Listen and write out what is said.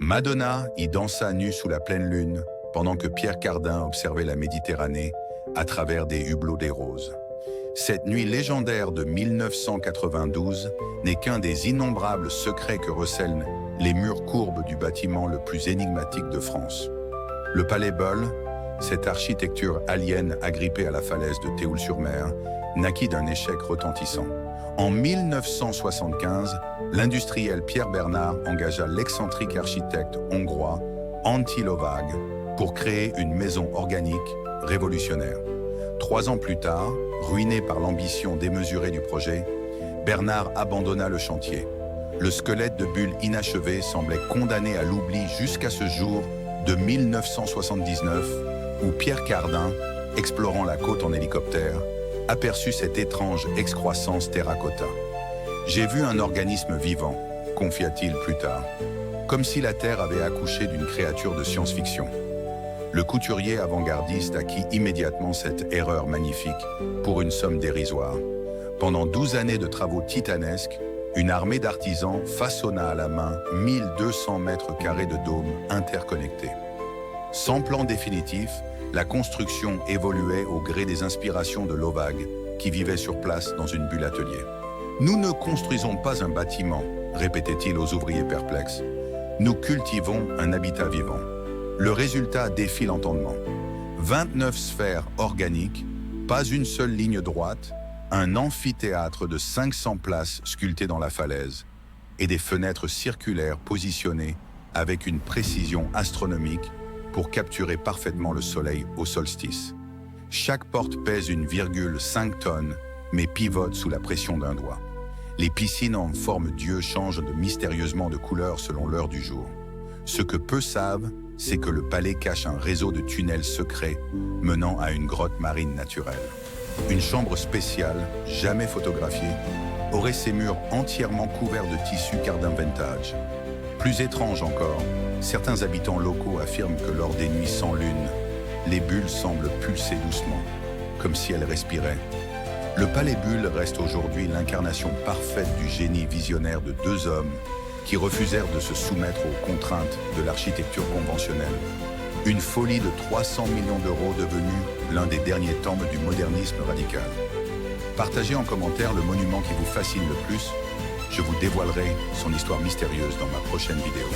Madonna y dansa nue sous la pleine lune, pendant que Pierre Cardin observait la Méditerranée à travers des hublots des roses. Cette nuit légendaire de 1992 n'est qu'un des innombrables secrets que recèlent les murs courbes du bâtiment le plus énigmatique de France. Le Palais Bol, cette architecture alien agrippée à la falaise de Théoul-sur-Mer, naquit d'un échec retentissant. En 1975, l'industriel Pierre Bernard engagea l'excentrique architecte hongrois Antti Lovag pour créer une maison organique révolutionnaire. 3 ans plus tard, ruiné par l'ambition démesurée du projet, Bernard abandonna le chantier. Le squelette de bulle inachevé semblait condamné à l'oubli jusqu'à ce jour de 1979, où Pierre Cardin, explorant la côte en hélicoptère, aperçut cette étrange excroissance terracotta. « J'ai vu un organisme vivant », confia-t-il plus tard, comme si la Terre avait accouché d'une créature de science-fiction. Le couturier avant-gardiste acquit immédiatement cette erreur magnifique pour une somme dérisoire. Pendant 12 années de travaux titanesques, une armée d'artisans façonna à la main 1200 mètres carrés de dômes interconnectés. Sans plan définitif, la construction évoluait au gré des inspirations de Lovag, qui vivait sur place dans une bulle atelier. « Nous ne construisons pas un bâtiment », répétait-il aux ouvriers perplexes. « Nous cultivons un habitat vivant. » Le résultat défie l'entendement. 29 sphères organiques, pas une seule ligne droite, un amphithéâtre de 500 places sculptées dans la falaise et des fenêtres circulaires positionnées avec une précision astronomique pour capturer parfaitement le soleil au solstice. Chaque porte pèse 1,5 tonnes, mais pivote sous la pression d'un doigt. Les piscines en forme d'yeux changent mystérieusement de couleur selon l'heure du jour. Ce que peu savent, c'est que le palais cache un réseau de tunnels secrets menant à une grotte marine naturelle. Une chambre spéciale, jamais photographiée, aurait ses murs entièrement couverts de tissu Cardin Vintage. Plus étrange encore, certains habitants locaux affirment que lors des nuits sans lune, les bulles semblent pulser doucement, comme si elles respiraient. Le Palais Bulle reste aujourd'hui l'incarnation parfaite du génie visionnaire de 2 hommes qui refusèrent de se soumettre aux contraintes de l'architecture conventionnelle. Une folie de 300 millions d'euros devenue l'un des derniers temples du modernisme radical. Partagez en commentaire le monument qui vous fascine le plus. Je vous dévoilerai son histoire mystérieuse dans ma prochaine vidéo.